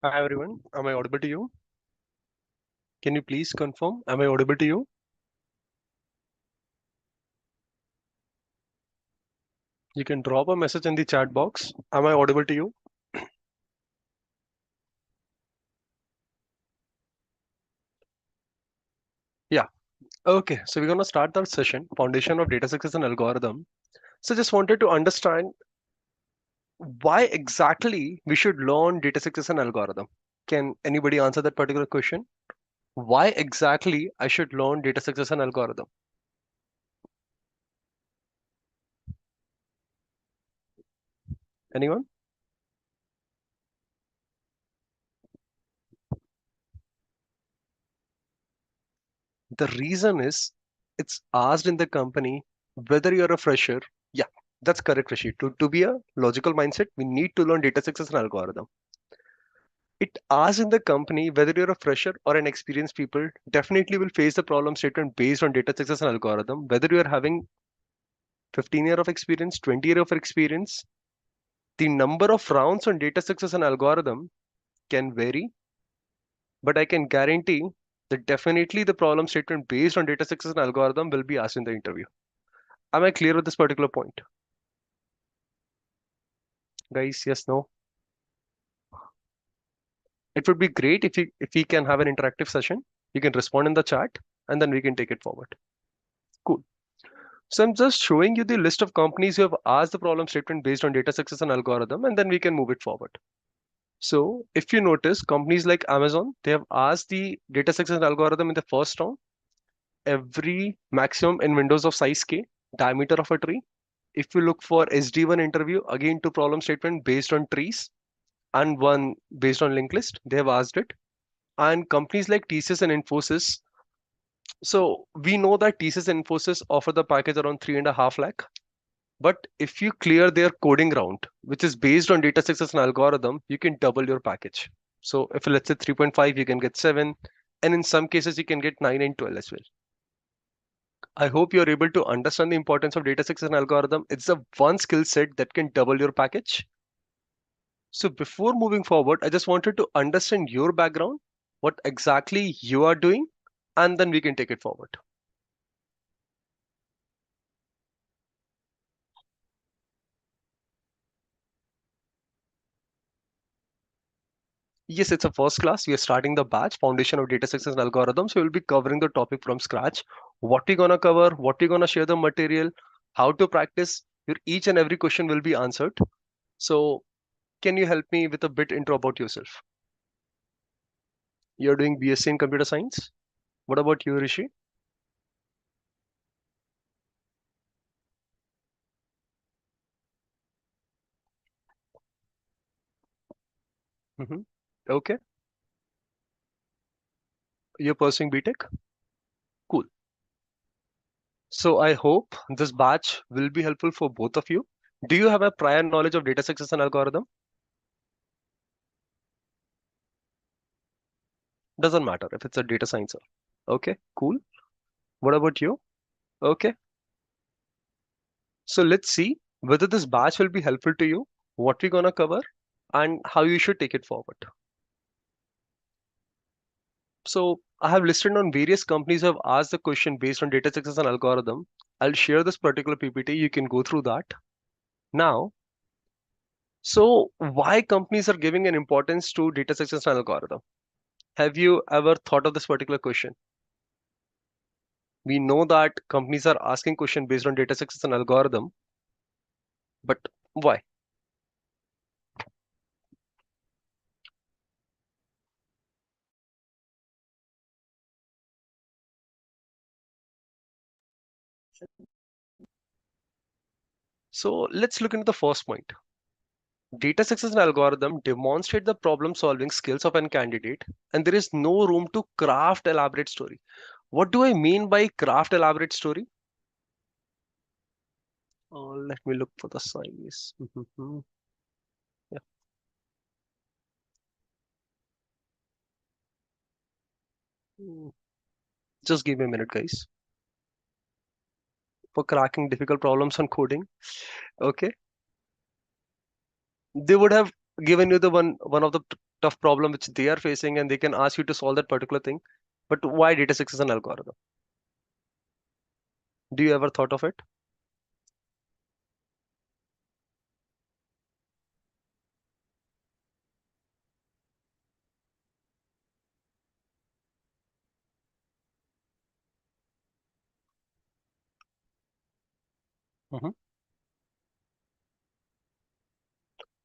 Hi everyone, am I audible to you? Can you please confirm? Am I audible to you? You can drop a message in the chat box. Am I audible to you? Yeah. Okay, so we're gonna start our session, Foundation of Data Success and Algorithm. So just wanted to understand why exactly we should learn data success and algorithm. Can anybody answer that particular question? Why exactly I should learn data success and algorithm? Anyone? The reason is it's asked in the company whether you're a fresher. Yeah, that's correct, Rishi. To be a logical mindset, we need to learn data success and algorithm. It asks in the company whether you're a fresher or an experienced people definitely will face the problem statement based on data success and algorithm. Whether you're having 15 year of experience, 20 year of experience, the number of rounds on data success and algorithm can vary, but I can guarantee that definitely the problem statement based on data success and algorithm will be asked in the interview. Am I clear with this particular point? Guys, yes, no? It would be great if we can have an interactive session. You can respond in the chat and then we can take it forward. Cool. So I'm just showing you the list of companies who have asked the problem statement based on data success and algorithm, and then we can move it forward. So if you notice, companies like Amazon, they have asked the data success and algorithm in the first round, every maximum in windows of size K, diameter of a tree. If you look for SD1 interview, again two problem statement based on trees and one based on linked list, they have asked it. And companies like TCS and Infosys, so we know that TCS and Infosys offer the package around 3.5 lakh. But if you clear their coding round, which is based on data success and algorithm, you can double your package. So if let's say 3.5, you can get 7, and in some cases you can get 9 and 12 as well. I hope you're able to understand the importance of data success and algorithm. It's the one skill set that can double your package. So before moving forward, I just wanted to understand your background, what exactly you are doing, and then we can take it forward. Yes, it's a first class. We are starting the batch, Foundation of Data Success and Algorithms. So we'll be covering the topic from scratch. What we're gonna cover, what we're gonna share the material, how to practice. Your each and every question will be answered. So can you help me with a bit intro about yourself? You're doing BSc in computer science. What about you, Rishi? Hmm. Okay. You're pursuing BTech. Cool. So I hope this batch will be helpful for both of you. Do you have a prior knowledge of data success and algorithm? Doesn't matter if it's a data science. Okay, cool. What about you? Okay. So let's see whether this batch will be helpful to you, what we're gonna cover, and how you should take it forward. So I have listed on various companies who have asked the question based on data success and algorithm. I'll share this particular PPT. You can go through that. Now, so why companies are giving an importance to data success and algorithm? Have you ever thought of this particular question? We know that companies are asking question based on data success and algorithm, but why? So let's look into the first point. Data success and algorithm demonstrate the problem solving skills of a candidate, and there is no room to craft elaborate story. What do I mean by craft elaborate story? Let me look for the size. Yeah. Mm, just give me a minute, guys. For cracking difficult problems on coding. Okay. They would have given you the one of the tough problem which they are facing, and they can ask you to solve that particular thing. But why data six is an algorithm? Do you ever thought of it? Mhm.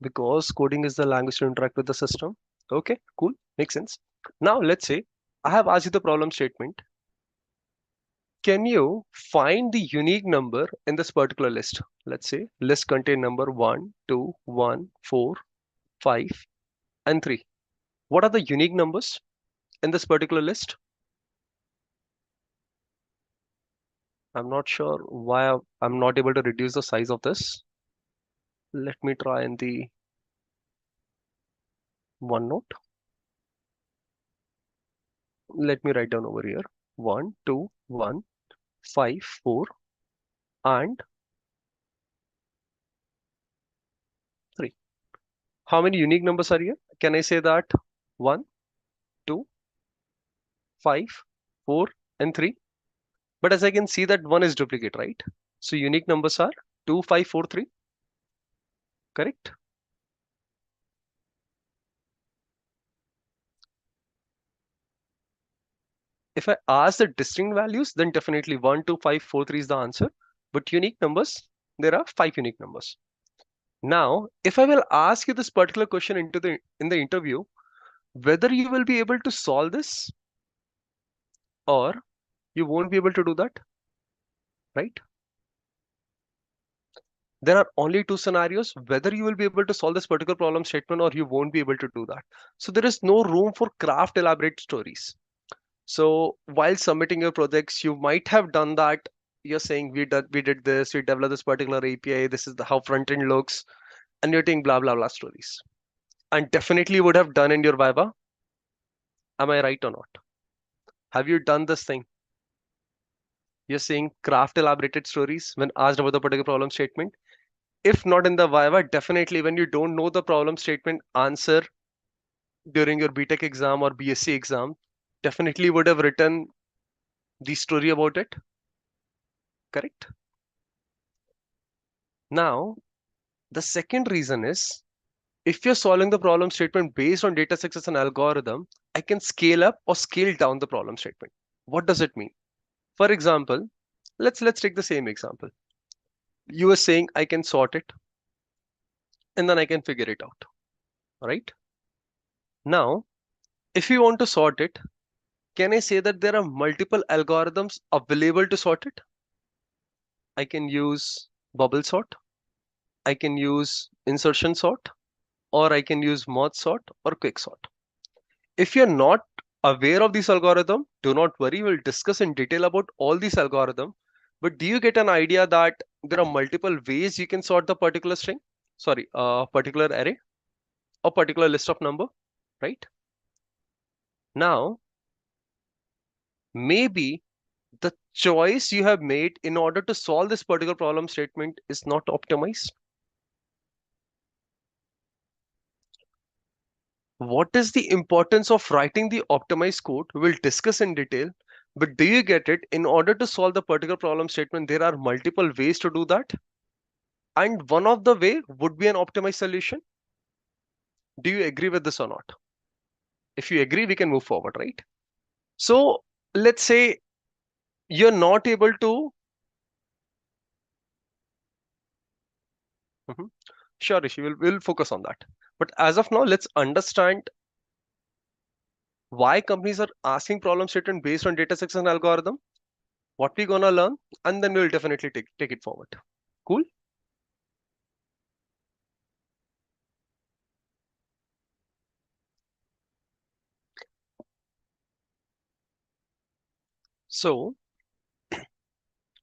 Because coding is the language to interact with the system. Okay, cool, makes sense. Now let's say I have asked you the problem statement. Can you find the unique number in this particular list? Let's say list contain number 1, 2, 1, 4, 5, and 3. What are the unique numbers in this particular list? I'm not sure why I'm not able to reduce the size of this. Let me try in the OneNote. Let me write down over here. 1, 2, 1, 5, 4, and 3. How many unique numbers are here? Can I say that 1, 2, 5, 4, and 3? But as I can see that 1 is duplicate, right? So unique numbers are 2, 5, 4, 3. Correct? If I ask the distinct values, then definitely 1, 2, 5, 4, 3 is the answer. But unique numbers, there are 5 unique numbers. Now, if I will ask you this particular question in the interview, whether you will be able to solve this or you won't be able to do that, right? There are only two scenarios, whether you will be able to solve this particular problem statement or you won't be able to do that. So there is no room for craft elaborate stories. So while submitting your projects, you might have done that. You're saying we did this, we developed this particular API, this is how front end looks, and you're taking blah blah blah stories. And definitely would have done in your Viva. Am I right or not? Have you done this thing? You're saying craft elaborated stories when asked about the particular problem statement. If not in the Viva, definitely when you don't know the problem statement answer during your BTech exam or BSc exam, definitely would have written the story about it. Correct? Now, the second reason is if you're solving the problem statement based on data sets as an algorithm, I can scale up or scale down the problem statement. What does it mean? For example, let's take the same example. You were saying I can sort it and then I can figure it out, right? Now, if you want to sort it, can I say that there are multiple algorithms available to sort it? I can use bubble sort, I can use insertion sort, or I can use merge sort or quick sort. If you're not aware of this algorithm, do not worry. We'll discuss in detail about all these algorithms. But do you get an idea that there are multiple ways you can sort the particular string? Sorry, particular array or particular list of number, right? Now, maybe the choice you have made in order to solve this particular problem statement is not optimized. What is the importance of writing the optimized code? We'll discuss in detail. But do you get it? In order to solve the particular problem statement, there are multiple ways to do that. And one of the way would be an optimized solution. Do you agree with this or not? If you agree, we can move forward, right? So let's say you're not able to. Mhm. Sure, Rishi, we'll focus on that. But as of now, let's understand why companies are asking problem statement based on data sets and algorithm, what we're gonna learn, and then we'll definitely take it forward. Cool. So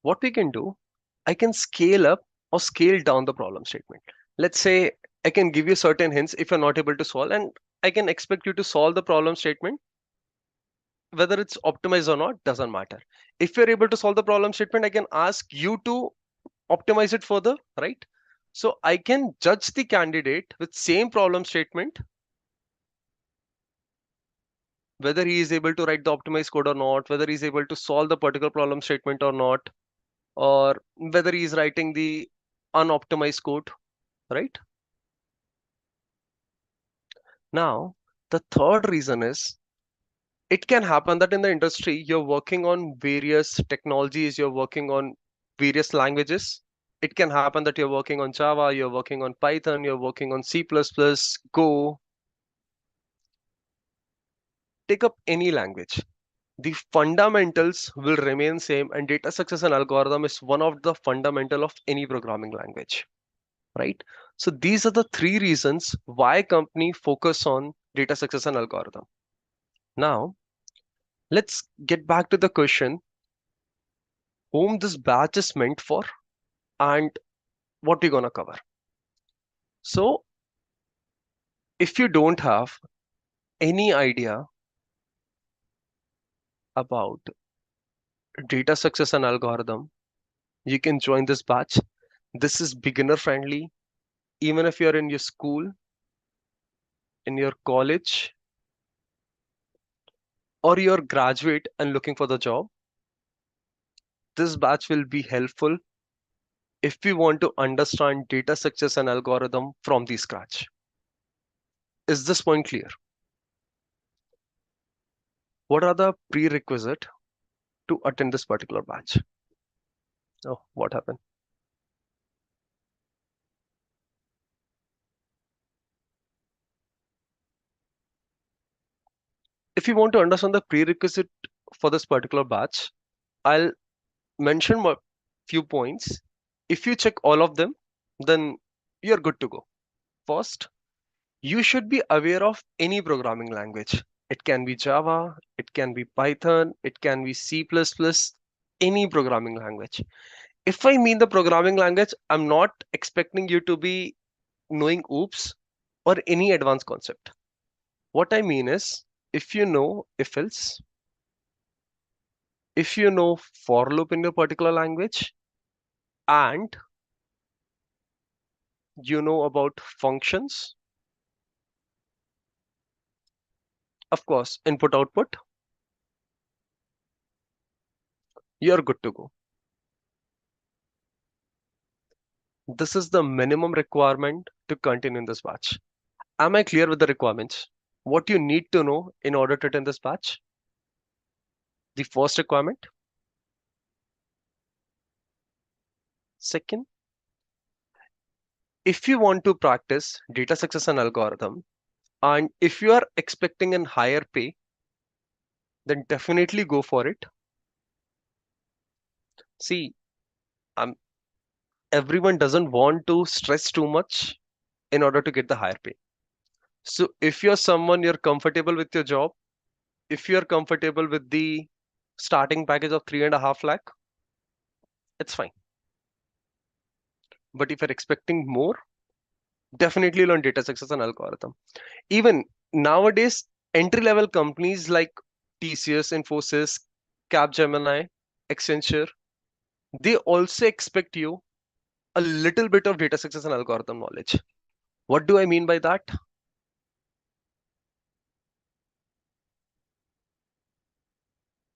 what we can do, I can scale up or scale down the problem statement. Let's say I can give you certain hints if you're not able to solve, and I can expect you to solve the problem statement. Whether it's optimized or not doesn't matter. If you're able to solve the problem statement, I can ask you to optimize it further, right? So I can judge the candidate with same problem statement whether he is able to write the optimized code or not, whether he's able to solve the particular problem statement or not, or whether he's writing the unoptimized code, right? Now, the third reason is it can happen that in the industry you're working on various technologies, you're working on various languages. It can happen that you're working on Java, you're working on Python, you're working on C++, Go, take up any language. The fundamentals will remain same, and data success and algorithm is one of the fundamental of any programming language, right? So these are the three reasons why company focus on data success and algorithm. Now, let's get back to the question whom this batch is meant for and what we're gonna cover. So if you don't have any idea about data success and algorithm, you can join this batch. This is beginner friendly. Even if you're in your school, in your college, or you're graduate and looking for the job, this batch will be helpful if we want to understand data success and algorithm from the scratch. Is this point clear? What are the prerequisite to attend this particular batch? Oh, what happened? If you want to understand the prerequisite for this particular batch, I'll mention a few points. If you check all of them, then you're good to go. First, you should be aware of any programming language. It can be Java, it can be Python, it can be C++, any programming language. If I mean the programming language, I'm not expecting you to be knowing OOPS or any advanced concept. What I mean is, if you know if else, if you know for loop in your particular language, and you know about functions, of course, input output, you're good to go. This is the minimum requirement to continue in this batch. Am I clear with the requirements? What you need to know in order to attend this batch? The first requirement. Second, if you want to practice data success and algorithm, and if you are expecting a higher pay, then definitely go for it. See, um, everyone doesn't want to stress too much in order to get the higher pay. So if you're someone you're comfortable with your job, if you're comfortable with the starting package of 3.5 lakh, it's fine. But if you're expecting more, definitely learn data success and algorithm. Even nowadays, entry level companies like TCS, Infosys, Capgemini, Accenture, they also expect you a little bit of data success and algorithm knowledge. What do I mean by that?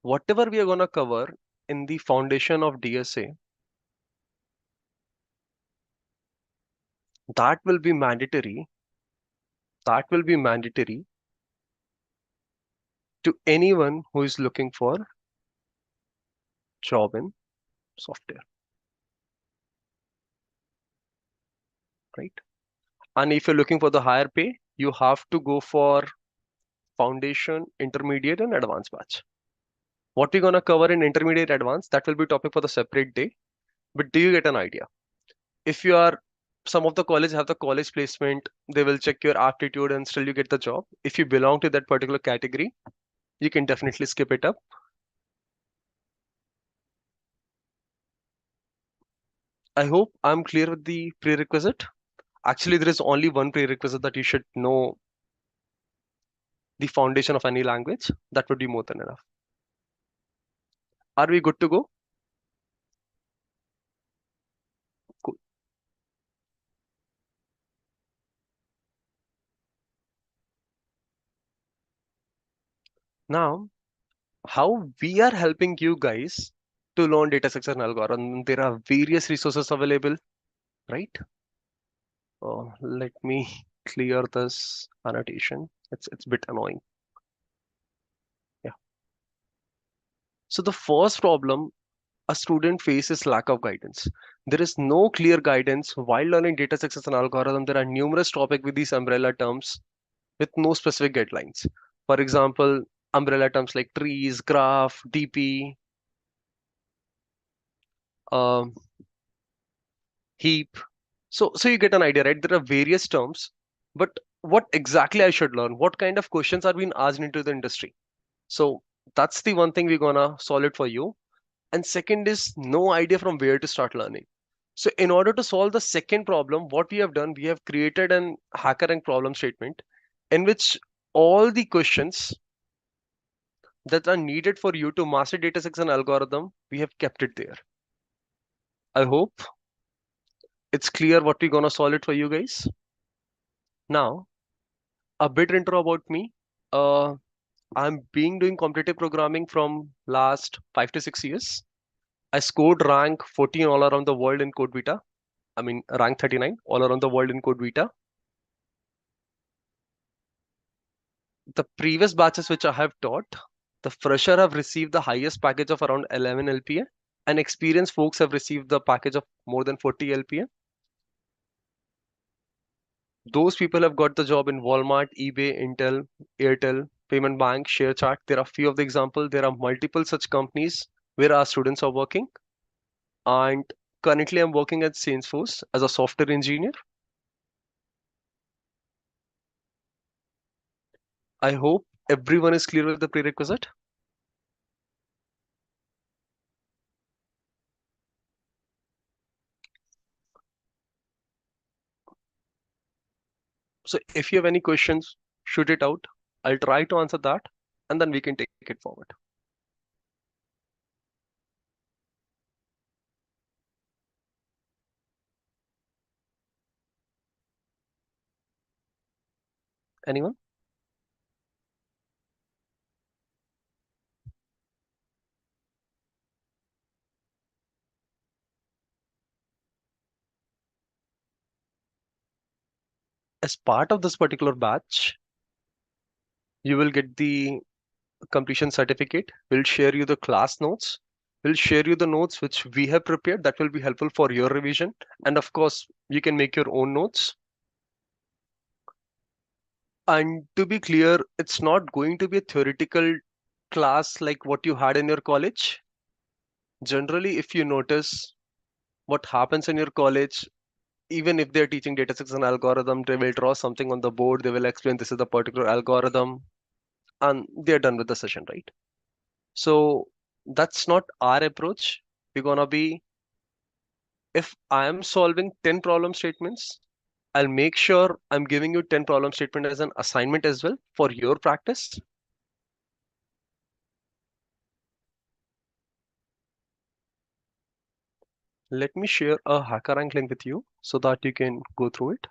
Whatever we are going to cover in the foundation of DSA, that will be mandatory. That will be mandatory to anyone who is looking for job in software, right? And if you're looking for the higher pay, you have to go for foundation, intermediate, and advanced batch. What we're gonna cover in intermediate advanced, that will be topic for the separate day. But do you get an idea? If you are some of the college have the college placement, they will check your aptitude and still you get the job. If you belong to that particular category, you can definitely skip it up. I hope I'm clear with the prerequisite. Actually, there is only one prerequisite that you should know the foundation of any language. That would be more than enough. Are we good to go? Cool. Now, how we are helping you guys to learn data structure and algorithm. There are various resources available, right? Let me clear this annotation. It's a bit annoying. Yeah. So the first problem a student faces lack of guidance. There is no clear guidance while learning data structures and algorithm. There are numerous topics with these umbrella terms with no specific guidelines. For example, umbrella terms like trees, graph, DP, um, heap. So you get an idea, right? There are various terms, but what exactly I should learn? What kind of questions are being asked into the industry? So that's the one thing we're gonna solve it for you. And second is no idea from where to start learning. So in order to solve the second problem, what we have done, we have created an hacker rank problem statement in which all the questions that are needed for you to master data science and algorithm, we have kept it there. I hope it's clear what we're gonna solve it for you guys. Now, a bit intro about me. Uh, I'm being doing competitive programming from last 5 to 6 years. I scored rank 14 all around the world in Code Vita. I mean, rank 39 all around the world in Code Vita. The previous batches which I have taught, the fresher have received the highest package of around 11 LPA, and experienced folks have received the package of more than 40 LPA. Those people have got the job in Walmart, eBay, Intel, Airtel, Payment Bank, ShareChat. There are few of the example. There are multiple such companies where our students are working. And currently, I'm working at Salesforce as a software engineer. I hope everyone is clear with the prerequisite. So if you have any questions, shoot it out. I'll try to answer that, and then we can take it forward. Anyone? As part of this particular batch, you will get the completion certificate. We'll share you the class notes. We'll share you the notes which we have prepared that will be helpful for your revision. And of course, you can make your own notes. And to be clear, it's not going to be a theoretical class like what you had in your college. Generally, if you notice what happens in your college, even if they're teaching data science and algorithm, they will draw something on the board. They will explain this is the particular algorithm, and they're done with the session, right? So that's not our approach. We're gonna be, if I am solving 10 problem statements, I'll make sure I'm giving you 10 problem statement as an assignment as well for your practice. Let me share a HackerRank link with you so that you can go through it.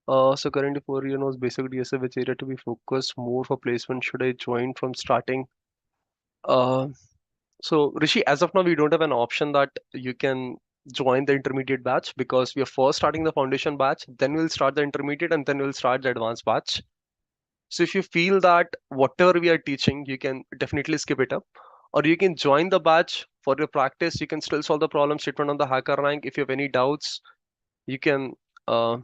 So currently for basic DSA, which area to be focused more for placement should I join from starting? Uh, so Rishi, as of now, we don't have an option that you can join the intermediate batch because we are first starting the foundation batch, then we'll start the intermediate, and then we'll start the advanced batch. So if you feel that whatever we are teaching, you can definitely skip it up, or you can join the batch for your practice. You can still solve the problem statement on the hacker rank. If you have any doubts, you can uh,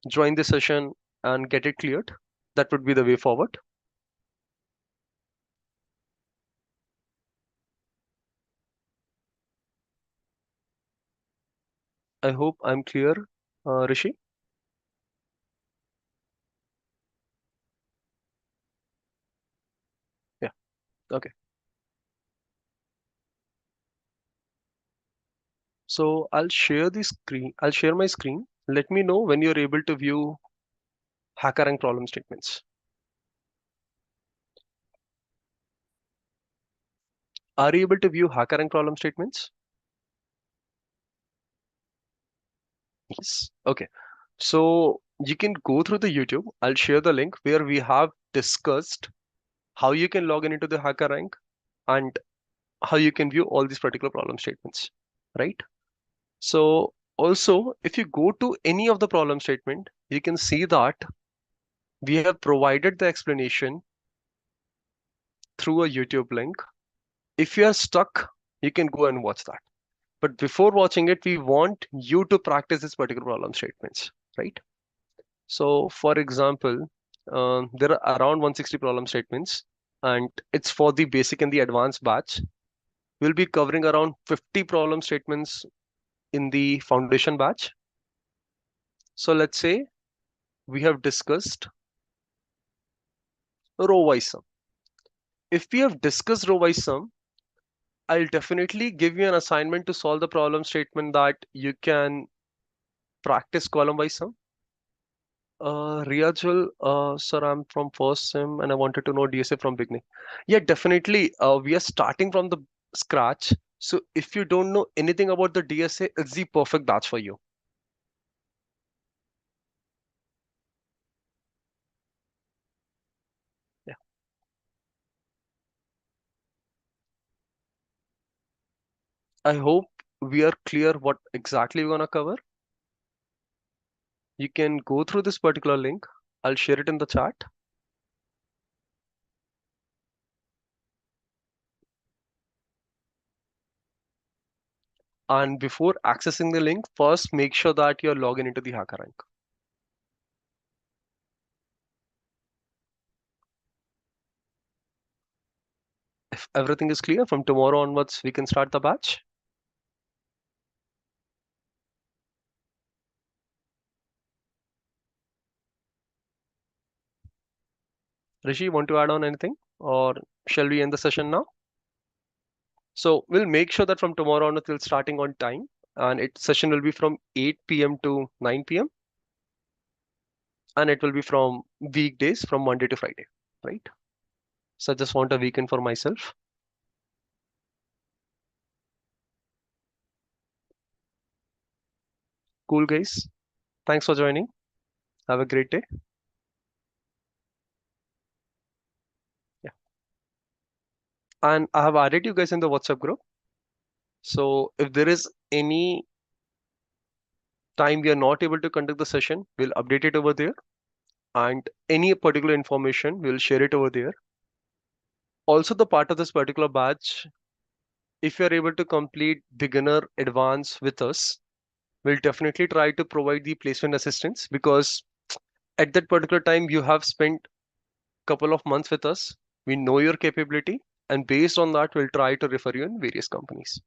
join the session and get it cleared. That would be the way forward. I hope I'm clear, Rishi. Yeah. Okay. So I'll share the screen. I'll share my screen. Let me know when you're able to view hacker rank problem statements. Are you able to view hacker rank problem statements? Yes. Okay. So you can go through the YouTube. I'll share the link where we have discussed how you can log in into the hacker rank and how you can view all these particular problem statements, right? So also, if you go to any of the problem statement, you can see that we have provided the explanation through a YouTube link. If you are stuck, you can go and watch that. But before watching it, we want you to practice this particular problem statements, right? So for example, there are around 160 problem statements, and it's for the basic and the advanced batch. We'll be covering around 50 problem statements in the foundation batch. So let's say we have discussed row-wise sum. If we have discussed row-wise sum, I'll definitely give you an assignment to solve the problem statement that you can practice column-wise sum. Riyajul, sir, I'm from first sim and I wanted to know DSA from beginning. Yeah, definitely. We are starting from the scratch. So if you don't know anything about the DSA, it's the perfect batch for you. Yeah. I hope we are clear what exactly we're gonna cover. You can go through this particular link. I'll share it in the chat. And before accessing the link, first make sure that you're logged into the HackerRank. If everything is clear, from tomorrow onwards, we can start the batch. Rishi, want to add on anything? Or shall we end the session now? So we'll make sure that from tomorrow on till starting on time, and it session will be from 8 p.m. to 9 p.m. and it will be from weekdays from Monday to Friday, right? So I just want a weekend for myself. Cool, guys. Thanks for joining. Have a great day. Yeah. And I have added you guys in the WhatsApp group. So if there is any time we are not able to conduct the session, we'll update it over there. And any particular information, we'll share it over there. Also, the part of this particular batch, if you're able to complete beginner advance with us, we'll definitely try to provide the placement assistance because at that particular time you have spent a couple of months with us. We know your capability, and based on that, we'll try to refer you in various companies.